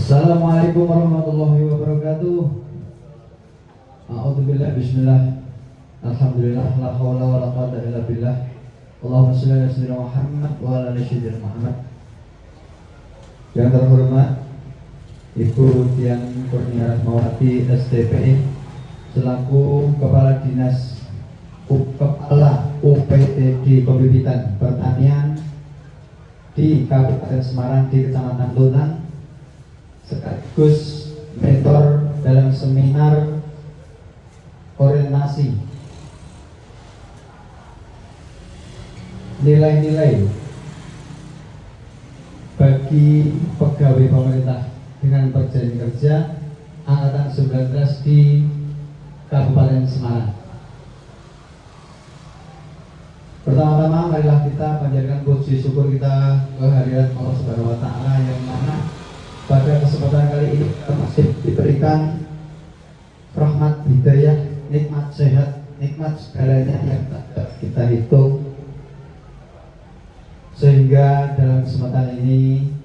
Assalamualaikum warahmatullahi wabarakatuh. A'udzubillah, bismillah. Alhamdulillah, la haula wala quwwata illa billah. Allahumma shalli ala sayyidina Muhammad wa ala ali sayyidina Muhammad. Yang terhormat Ibu Dian Kurnia Rahmawati STPI selaku Kepala Dinas Kepala UPTD Pembibitan Pertanian di Kabupaten Semarang di Kecamatan Tunan, sekaligus mentor dalam seminar orientasi nilai-nilai bagi pegawai pemerintah dengan perjanjian kerja angkatan 19 di Kabupaten Semarang. Pertama-tama marilah kita panjatkan puji syukur kita kehadirat Allah Subhanahu wa taala yang mana pada kesempatan kali ini kita masih diberikan rahmat, hidayah, nikmat sehat, nikmat segalanya yang tak dapat kita hitung, sehingga dalam kesempatan ini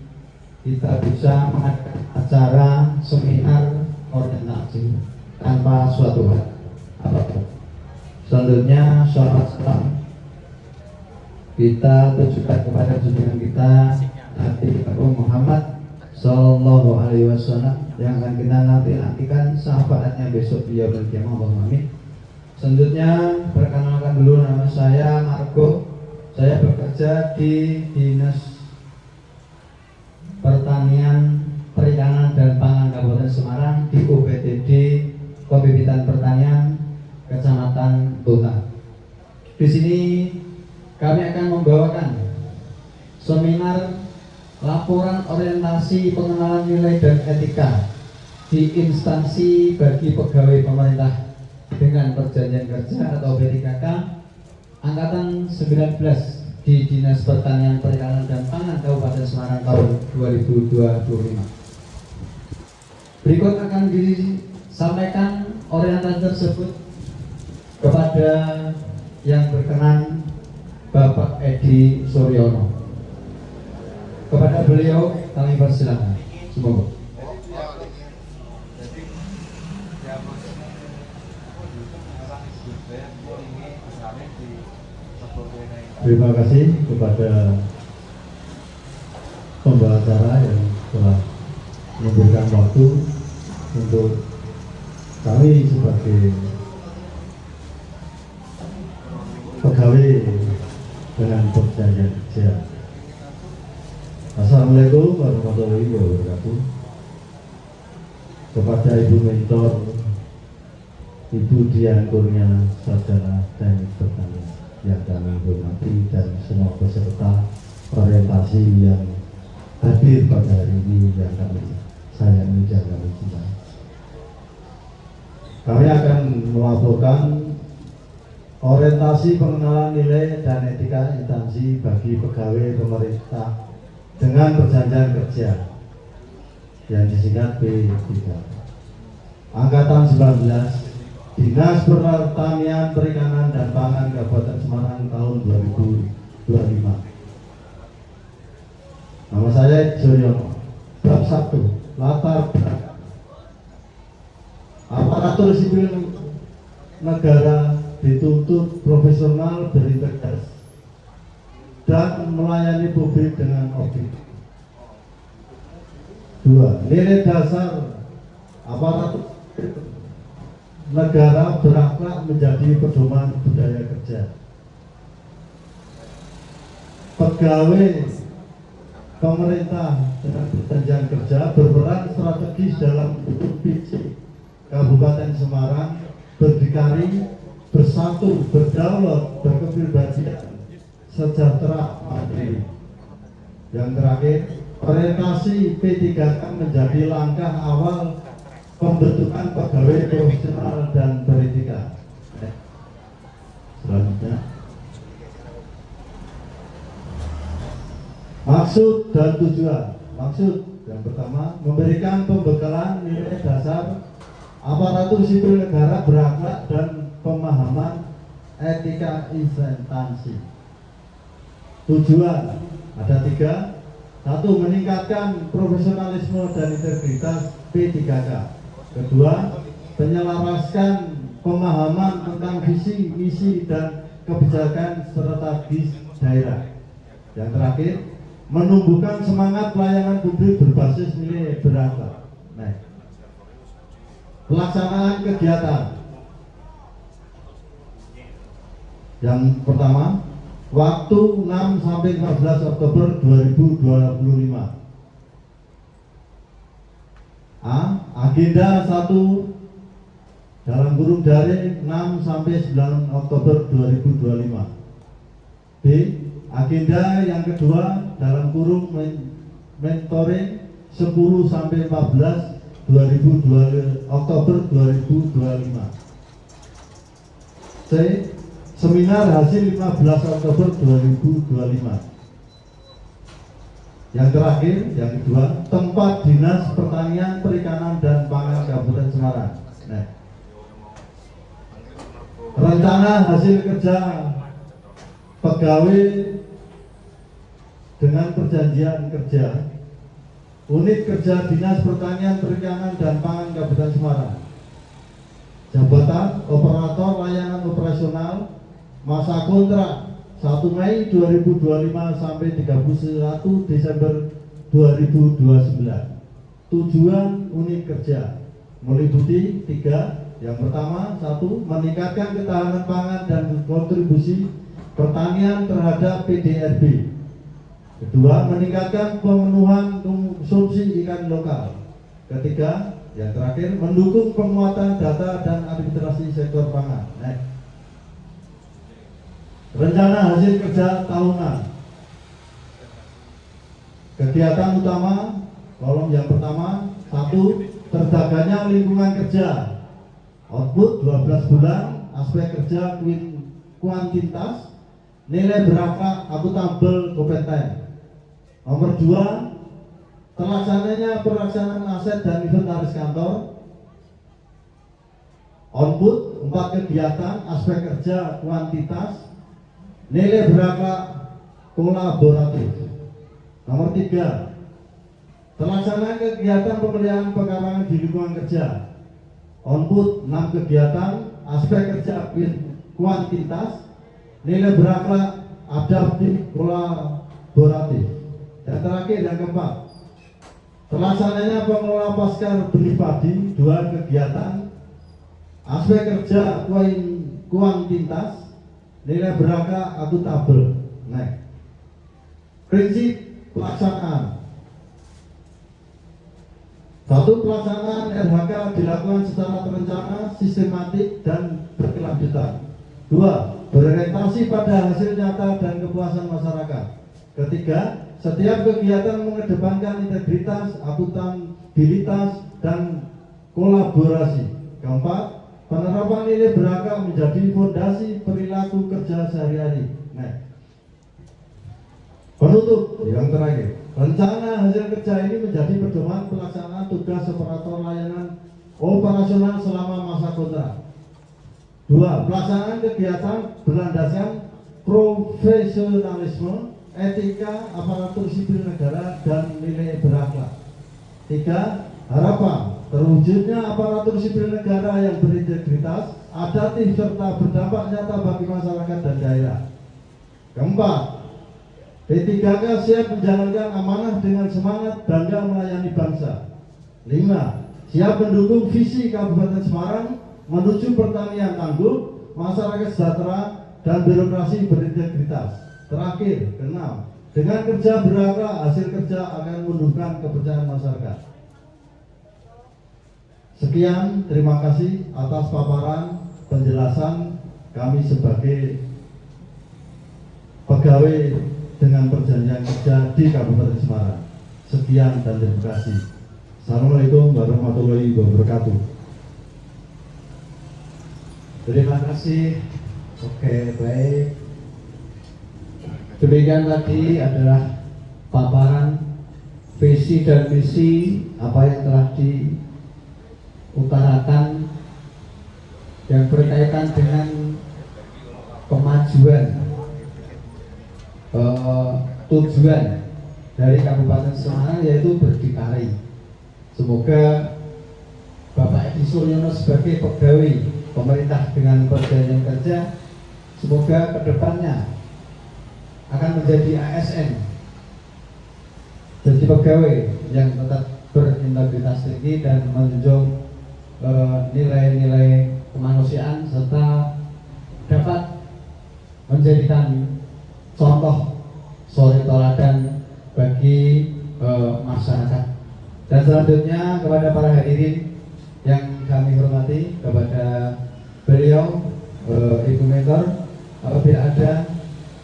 kita bisa mengadakan acara seminar orientasi tanpa suatu hal apapun. Selanjutnya sholawat salam kita tujukan kepada junjungan kita Nabi Muhammad Sallallahu Alaihi Wasallam yang akan kita nantikan syafaatnya besok di yaumul qiyamah. Allahumma amin. Selanjutnya perkenalkan dulu, nama saya Margo. Saya bekerja di Dinas Pertanian, Perikanan dan Pangan Kabupaten Semarang di UPTD Pembibitan Pertanian Kecamatan Tunan. Di sini kami akan membawakan seminar laporan orientasi pengenalan nilai dan etika di instansi bagi pegawai pemerintah dengan perjanjian kerja atau PTKK angkatan 19 di Dinas Pertanian, Perikanan dan Pangan Kabupaten Semarang tahun 2025. Berikut akan disampaikan orientasi tersebut kepada yang berkenan, Bapak Edi Suryono. Kepada beliau kami persilakan. Semoga. Terima kasih kepada pembawa acara yang telah memberikan waktu untuk kami sebagai pegawai dengan perjanjian kerja. Assalamualaikum warahmatullahi wabarakatuh. Kepada Ibu Mentor, Ibu Dian Kurnia, Sarjana Teknik Pertanian yang kami hormati, dan semua peserta orientasi yang hadir pada hari ini yang kami sayangi dan kami cintai. Kami akan melaporkan orientasi pengenalan nilai dan etika instansi bagi pegawai pemerintah dengan perjanjian kerja yang disingkat P3 angkatan 19 Dinas Pertanian, Perikanan dan Pangan Kabupaten Semarang tahun 2025. Nama saya Suryono. Bab 1, latar belakang. Aparatur sipil negara dituntut profesional, berintegritas dan melayani publik dengan objektif. 2. Nilai dasar aparatur negara berakhlak menjadi pedoman budaya kerja. Pegawai pemerintah dengan perjanjian kerja berperan strategis dalam visi Kabupaten Semarang berdikari, bersatu, berdaulat, berkepribadian, sejahtera, mandiri. Yang terakhir, orientasi P3K menjadi langkah awal pembentukan pegawai profesional dan beretika. Selanjutnya, maksud dan tujuan. Maksud yang pertama, memberikan pembekalan nilai dasar aparatur sipil negara berakhlak dan pemahaman etika instansi. Tujuan ada 3: Satu, meningkatkan profesionalisme dan integritas P3K. Kedua, menyelaraskan pemahaman tentang visi, misi, dan kebijakan strategis daerah. Yang terakhir, menumbuhkan semangat pelayanan publik berbasis nilai berakhlak. Nah, pelaksanaan kegiatan. Yang pertama, waktu 6 sampai 15 Oktober 2025. A. Agenda 1 dalam kurung daring 6 sampai 9 Oktober 2025. B. Agenda yang kedua dalam kurung mentoring 10 sampai 14 Oktober 2025. C. Seminar hasil 15 Oktober 2025. Yang terakhir, yang kedua, tempat dinas pertanian, perikanan, dan pangan Kabupaten Semarang. Nah, rencana hasil kerja pegawai dengan perjanjian kerja unit kerja dinas pertanian, perikanan, dan pangan Kabupaten Semarang. Jabatan operator layanan operasional, masa kontrak 1 Mei 2025 sampai 31 Desember 2029. Tujuan unit kerja meliputi 3. Yang pertama, 1. Meningkatkan ketahanan pangan dan kontribusi pertanian terhadap PDRB. Kedua, meningkatkan pemenuhan konsumsi ikan lokal. Ketiga, yang terakhir, mendukung penguatan data dan administrasi sektor pangan. Rencana hasil kerja tahunan. Kegiatan utama, kolom yang pertama, 1. Terjaganya lingkungan kerja. Output 12 bulan, aspek kerja kuantitas, nilai berakhlak, akuntabel, kompeten. Nomor 2, terlaksananya pelaksanaan aset dan inventaris kantor. Output 4 kegiatan, aspek kerja kuantitas, nilai berakhlak, kolaboratif. Nomor 3, terlaksanaan kegiatan pemeliharaan pekarangan di lingkungan kerja. Output 6 kegiatan, aspek kerja kuantitas, nilai berakhlak, adaptif, kolaboratif. Yang terakhir, yang keempat, terlaksananya pengelola pasca benih padi 2 kegiatan, aspek kerja kuantitas, nilai berakhlak, akuntabel. Prinsip pelaksanaan. 1. Pelaksanaan RHK dilakukan secara terencana, sistematik, dan berkelanjutan. 2. Berorientasi pada hasil nyata dan kepuasan masyarakat. Ketiga, setiap kegiatan mengedepankan integritas, akuntabilitas, dan kolaborasi. Keempat, penerapan nilai berakhlak menjadi fondasi perilaku kerja sehari-hari. Penutup yang terakhir, rencana hasil kerja ini menjadi pedoman pelaksanaan tugas operator layanan operasional selama masa kontrak. 2. Pelaksanaan kegiatan berlandaskan profesionalisme, etika, aparatur sipil negara, dan nilai berakhlak. 3. Harapan terwujudnya aparatur sipil negara yang berintegritas, adaptif, serta berdampak nyata bagi masyarakat dan daerah. Keempat, P3K siap menjalankan amanah dengan semangat bangga melayani bangsa. 5. Siap mendukung visi Kabupaten Semarang menuju pertanian tangguh, masyarakat sejahtera, dan birokrasi berintegritas. Terakhir, 6. Dengan kerja berakhlak, hasil kerja akan menumbuhkan kepercayaan masyarakat. Sekian, terima kasih atas paparan penjelasan kami sebagai pegawai dengan perjanjian kerja di Kabupaten Semarang. Sekian dan terima kasih. Assalamualaikum warahmatullahi wabarakatuh. Terima kasih. Oke, baik. Demikian tadi adalah paparan visi dan misi apa yang telah diutarakan yang berkaitan dengan kemajuan, tujuan dari Kabupaten Semarang, yaitu berdikari. Semoga Bapak Edi Suryono sebagai pegawai pemerintah dengan perjanjian kerja, semoga kedepannya akan menjadi ASN, jadi pegawai yang tetap berintegritas tinggi dan menjunjung nilai-nilai kemanusiaan, serta dapat menjadikan contoh suri teladan bagi masyarakat. Dan selanjutnya kepada para hadirin yang kami hormati, kepada beliau Ibu Mentor, apabila ada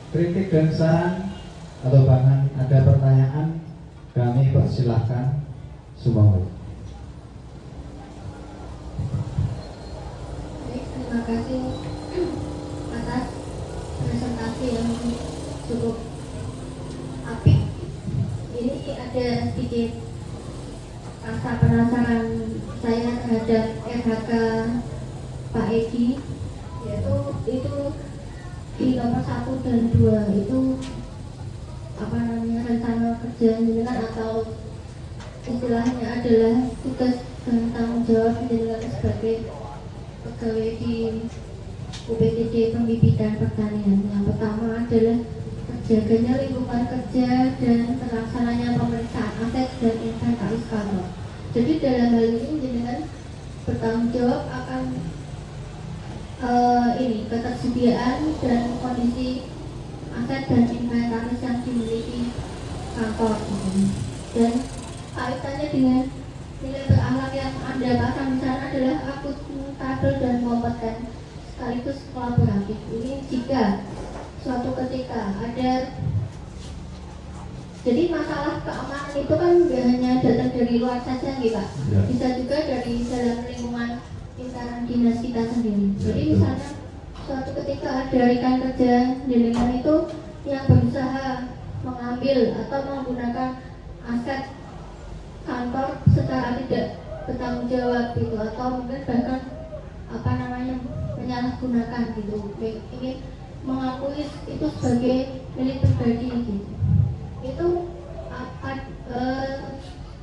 kritik dan saran atau bahkan ada pertanyaan, kami persilahkan semua. Baik, terima kasih atas presentasi yang cukup apik. Ini ada sedikit rasa penasaran saya terhadap RHK Pak Edi, yaitu itu di nomor 1 dan 2 itu rencana kerja jenengan atau istilahnya adalah tugas dan tanggung jawab jenengan sebagai pegawai di UPTD Pembibitan Pertanian. Yang pertama adalah terjaganya lingkungan kerja dan terlaksananya pemeriksaan aset dan inventaris kantor. Jadi dalam hal ini jenengan bertanggung jawab akan ketersediaan dan kondisi aset dan inventaris yang dimiliki kantor. Dan kaitannya dengan nilai berakhlak yang Anda pasang di sana adalah akuntabel dan kompeten sekaligus kolaboratif. Ini jika suatu ketika ada, jadi masalah keamanan itu kan tidak hanya datang dari luar saja nih Pak, ya. Bisa juga dari dalam lingkungan lingkaran dinas kita sendiri. Jadi misalnya suatu ketika ada rekan kerja di lingkungan itu yang berusaha mengambil atau menggunakan aset kantor secara tidak bertanggung jawab gitu, atau mungkin bahkan menyalahgunakan gitu, ingin mengakui itu sebagai milik pribadi gitu. Itu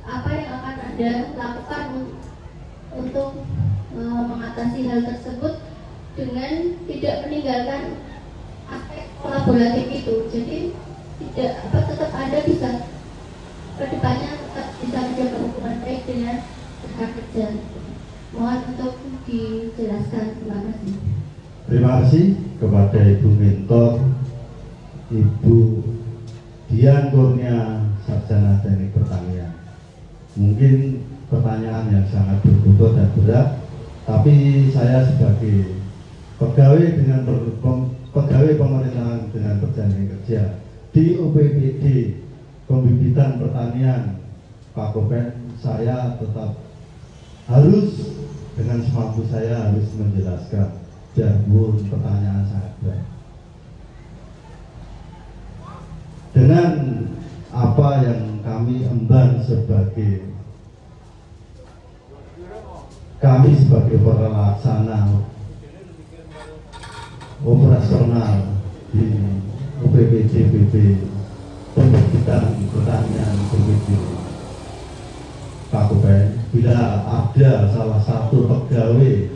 apa yang akan Anda lakukan untuk mengatasi hal tersebut dengan tidak meninggalkan aspek kolaboratif itu. Jadi tetap Anda bisa kedepannya tetap bisa menjaga hubungan baik dengan rekan kerja. Mohon untuk dijelaskan. Terima kasih. Terima kasih kepada Ibu Mentor, Ibu Dian Kurnia, Sarjana Teknik Pertanian. Mungkin pertanyaan yang sangat berbobot dan berat, tapi saya sebagai pegawai pemerintahan dengan perjanjian kerja di UPPD Pembibitan Pertanian Pak Kopen, saya tetap harus dengan semampu saya harus menjelaskan jarbul pertanyaan sangat berat. Dengan apa yang kami emban sebagai pelaksana operasional di UPPD BP Pembibitan Pertanian Pembibitan Pak Kopen, bila ada salah satu pegawai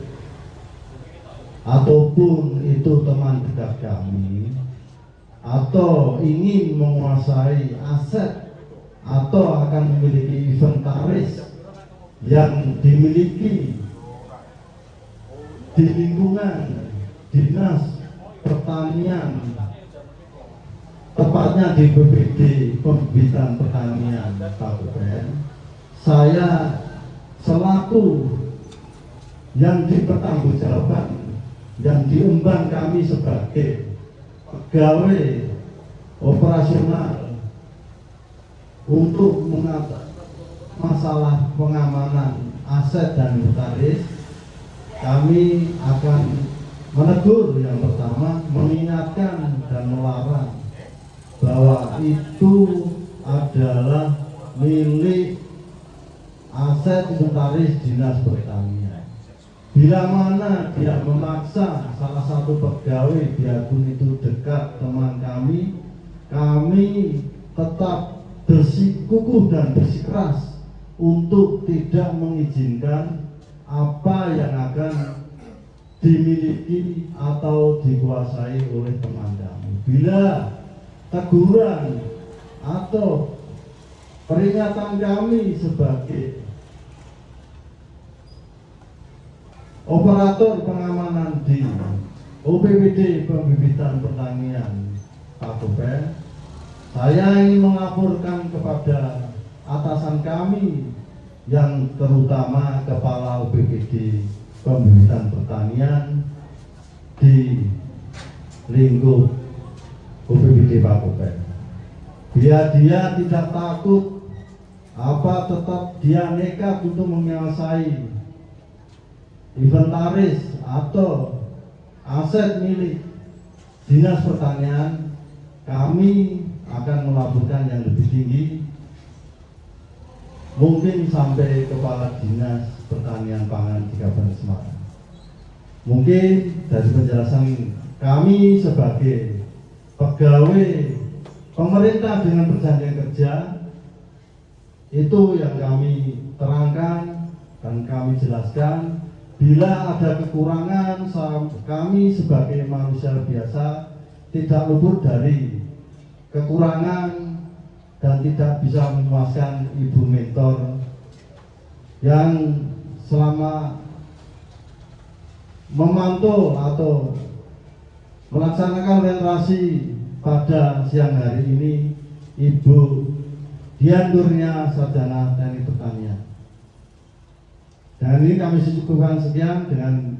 ataupun itu teman dekat kami atau ingin menguasai aset atau akan memiliki inventaris yang dimiliki di lingkungan dinas pertanian, tepatnya di BPD Pembibitan Pertanian Kabupaten, saya selaku yang dipertanggungjawabkan, yang diemban kami sebagai pegawai operasional untuk mengatasi masalah pengamanan aset dan inventaris, kami akan menegur yang pertama, mengingatkan dan melarang bahwa itu adalah milik aset inventaris dinas pertanian. Bila mana dia memaksa salah satu pegawai, biarpun itu dekat teman kami tetap bersikukuh dan bersikeras untuk tidak mengizinkan apa yang akan dimiliki atau dikuasai oleh teman kami. Bila teguran atau peringatan kami sebagai operator pengamanan di OPPD Pembibitan Pertanian Kabupaten, saya ingin melaporkan kepada atasan kami yang terutama Kepala OPPD Pembibitan Pertanian di lingkup OPPD Kabupaten. Biar dia tidak takut, tetap dia nekat untuk menguasai inventaris atau aset milik Dinas Pertanian, kami akan melaporkan yang lebih tinggi, mungkin sampai Kepala Dinas Pertanian Pangan di Kabupaten Semarang. Mungkin dari penjelasan kami sebagai pegawai pemerintah dengan perjanjian kerja, itu yang kami terangkan dan kami jelaskan. Bila ada kekurangan, kami sebagai manusia biasa tidak luput dari kekurangan dan tidak bisa memuaskan ibu mentor yang selama memantau atau melaksanakan orientasi pada siang hari ini, Ibu Dian Kurnia Sarjana Teknik Pertanian. Dan ini kami cukupkan sekian dengan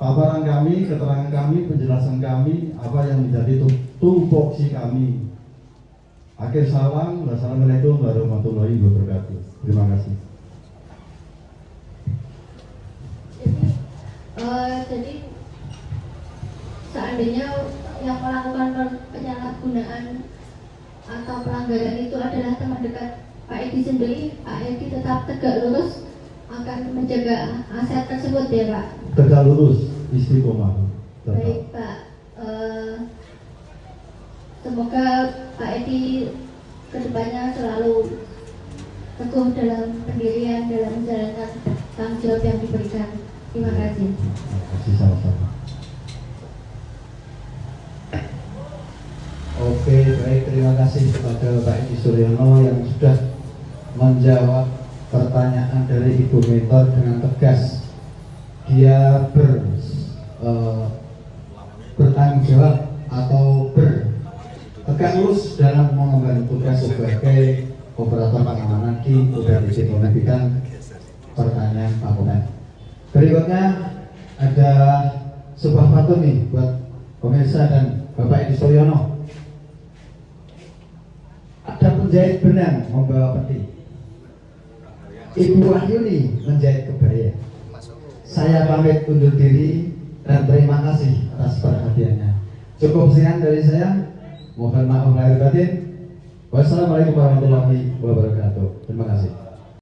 paparan kami, keterangan kami, penjelasan kami, apa yang menjadi tupoksi kami. Akhir salam, wassalamualaikum warahmatullahi wabarakatuh. Terima kasih. Jadi seandainya yang melakukan penyalahgunaan atau pelanggaran itu adalah teman dekat Pak Edi sendiri, Pak Edi tetap tegak lurus akan menjaga aset tersebut ya Pak? Tegak lurus, istiqomah. Baik Pak, semoga Pak Edi kedepannya selalu teguh dalam pendirian, dalam menjalankan tanggung jawab yang diberikan. Terima kasih. Terima kasih, sama-sama. Oke, baik, terima kasih kepada Pak Edi Suryono yang sudah menjawab pertanyaan dari Ibu Mentor dengan tegas. Dia bertanggung jawab atau tegak lurus dalam mengemban tugas sebagai operator pengamanan di OPPD Pembibitan Pertanian Kabupaten. Berikutnya ada sebuah pantun nih buat pemirsa dan Bapak Edi Suryono. Ada penjahit benang membawa peti, Ibu Wahyuni menjahit kebaya. Saya pamit undur diri dan terima kasih atas perhatiannya. Cukup sekian dari saya. Mohon maaf lahir batin. Wassalamualaikum warahmatullahi wabarakatuh. Terima kasih.